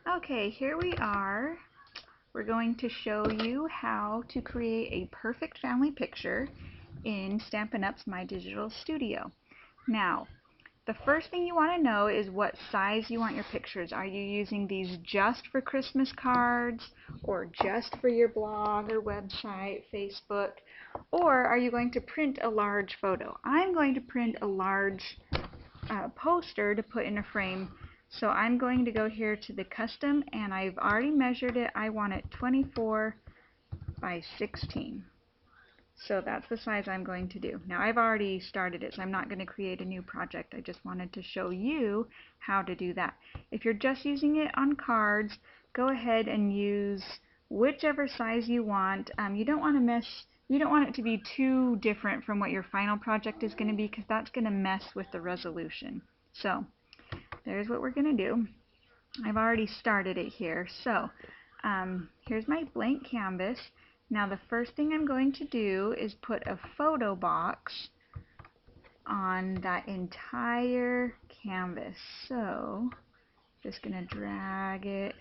Okay, here we are. We're going to show you how to create a perfect family picture in Stampin' Up's My Digital Studio. Now, the first thing you want to know is what size you want your pictures. Are you using these just for Christmas cards, or just for your blog or website, Facebook, or are you going to print a large photo? I'm going to print a large poster to put in a frame. So I'm going to go here to the custom, and I've already measured it. I want it 24 by 16. So that's the size I'm going to do. Now I've already started it, so I'm not going to create a new project. I just wanted to show you how to do that. If you're just using it on cards, go ahead and use whichever size you want. You don't want it to be too different from what your final project is going to be, because that's going to mess with the resolution. So there's what we're going to do. I've already started it here. So here's my blank canvas. Now the first thing I'm going to do is put a photo box on that entire canvas. So just going to drag it.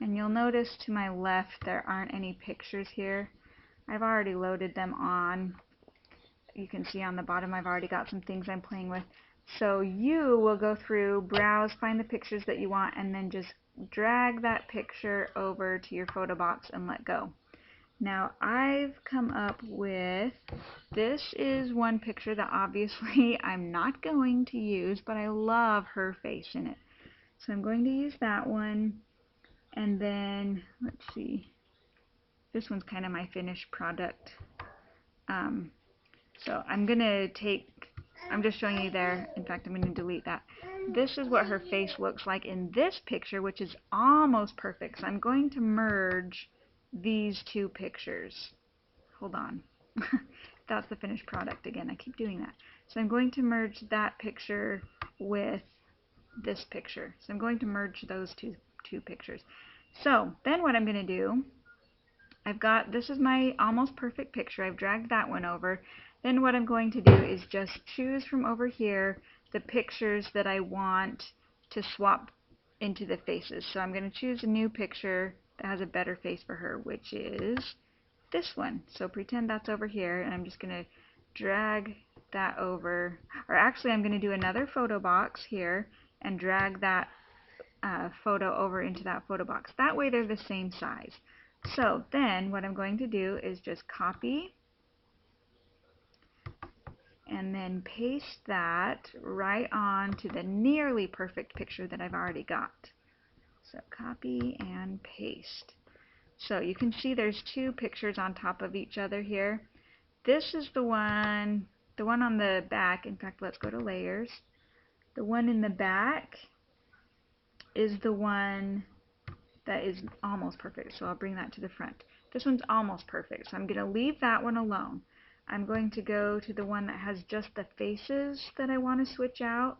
And you'll notice to my left there aren't any pictures here. I've already loaded them on. You can see on the bottom I've already got some things I'm playing with. So you will go through, browse, find the pictures that you want, and then just drag that picture over to your photo box and let go. Now I've come up with, this is one picture that obviously I'm not going to use, but I love her face in it. So I'm going to use that one, and then, let's see, this one's kind of my finished product. So I'm just showing you there. In fact, I'm going to delete that. This is what her face looks like in this picture, which is almost perfect. So I'm going to merge these two pictures. Hold on. That's the finished product again. I keep doing that. So I'm going to merge that picture with this picture. So I'm going to merge those two pictures. So then what I'm going to do, this is my almost perfect picture. I've dragged that one over. Then what I'm going to do is just choose from over here the pictures that I want to swap into the faces. So I'm going to choose a new picture that has a better face for her, which is this one. So pretend that's over here, and I'm just going to drag that over. Or actually, I'm going to do another photo box here and drag that photo over into that photo box. That way they're the same size. So then what I'm going to do is just copy and then paste that right on to the nearly perfect picture that I've already got. So copy and paste. So you can see there's two pictures on top of each other here. This is the one on the back. In fact, let's go to layers. The one in the back is the one that is almost perfect, so I'll bring that to the front. This one's almost perfect, so I'm going to leave that one alone. I'm going to go to the one that has just the faces that I want to switch out.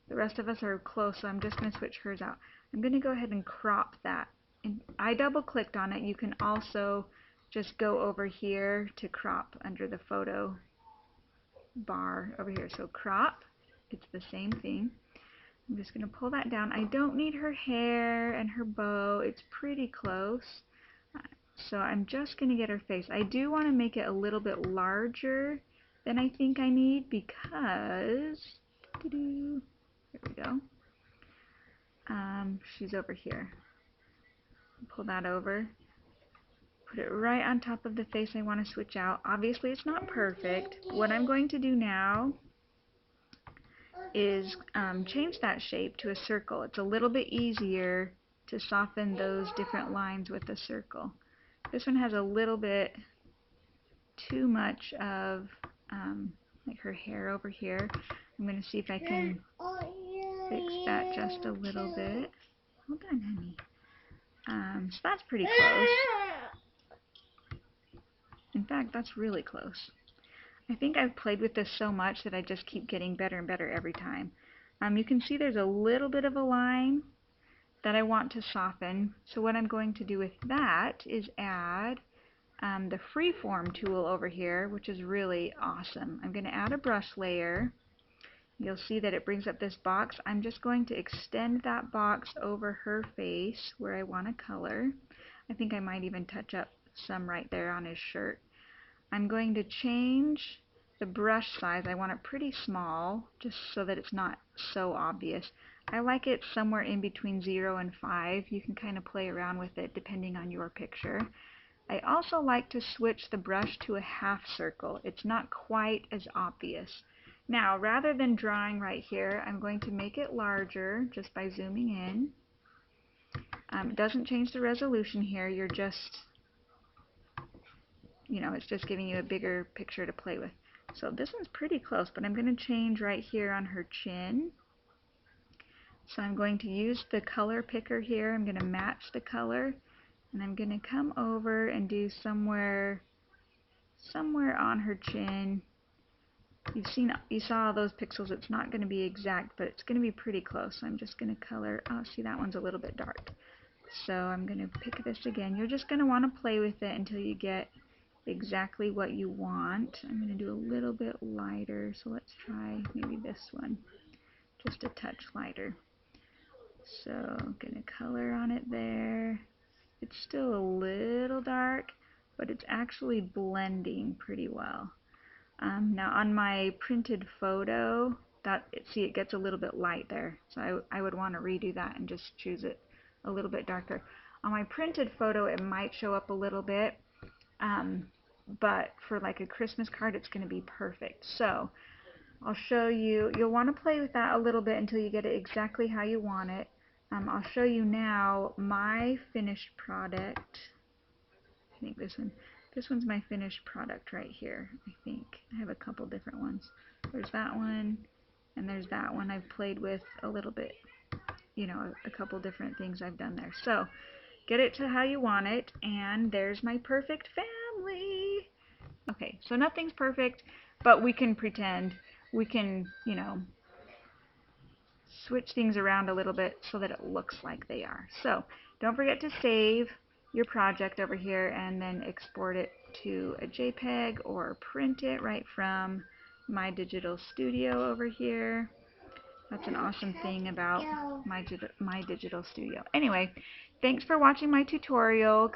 The rest of us are close, so I'm just going to switch hers out. I'm going to go ahead and crop that. And I double clicked on it. You can also just go over here to crop under the photo bar over here. So crop, it's the same thing. I'm just going to pull that down. I don't need her hair and her bow. It's pretty close. So I'm just going to get her face. I do want to make it a little bit larger than I think I need, because, here we go. She's over here. Pull that over. Put it right on top of the face I want to switch out. Obviously it's not perfect. What I'm going to do now is change that shape to a circle. It's a little bit easier to soften those different lines with a circle. This one has a little bit too much of like her hair over here. I'm going to see if I can fix that just a little bit. Hold on, honey. So that's pretty close. In fact, that's really close. I think I've played with this so much that I just keep getting better and better every time. You can see there's a little bit of a line that I want to soften. So what I'm going to do with that is add the freeform tool over here, which is really awesome. I'm going to add a brush layer, you'll see that it brings up this box. I'm just going to extend that box over her face where I want to color. I think I might even touch up some right there on his shirt. I'm going to change the brush size. I want it pretty small, just so that it's not so obvious. I like it somewhere in between 0 and 5. You can kind of play around with it depending on your picture. I also like to switch the brush to a half circle. It's not quite as obvious. Now, rather than drawing right here, I'm going to make it larger just by zooming in. It doesn't change the resolution here. You're just, it's just giving you a bigger picture to play with. So this one's pretty close, but I'm going to change right here on her chin. So I'm going to use the color picker here. I'm going to match the color, and I'm going to come over and do somewhere on her chin. You saw all those pixels. It's not going to be exact, but it's going to be pretty close. So I'm just going to color. Oh, see, that one's a little bit dark. So I'm going to pick this again. You're just going to want to play with it until you get exactly what you want. I'm going to do a little bit lighter. So let's try maybe this one, just a touch lighter. So I'm going to color on it there. It's still a little dark, but it's actually blending pretty well. Now on my printed photo, it gets a little bit light there, so I would want to redo that and just choose it a little bit darker. On my printed photo, it might show up a little bit, but for like a Christmas card, it's going to be perfect. So I'll show you. You'll want to play with that a little bit until you get it exactly how you want it. I'll show you now my finished product. I think this one's my finished product right here. I think I have a couple different ones. There's that one, and there's that one. I've played with a little bit, a couple different things I've done there. So get it to how you want it, and there's my perfect family. Okay, so nothing's perfect, but we can pretend. We can, switch things around a little bit so that it looks like they are. So don't forget to save your project over here and then export it to a JPEG or print it right from My Digital Studio over here. That's an awesome thing about My Digital Studio. Anyway, thanks for watching my tutorial.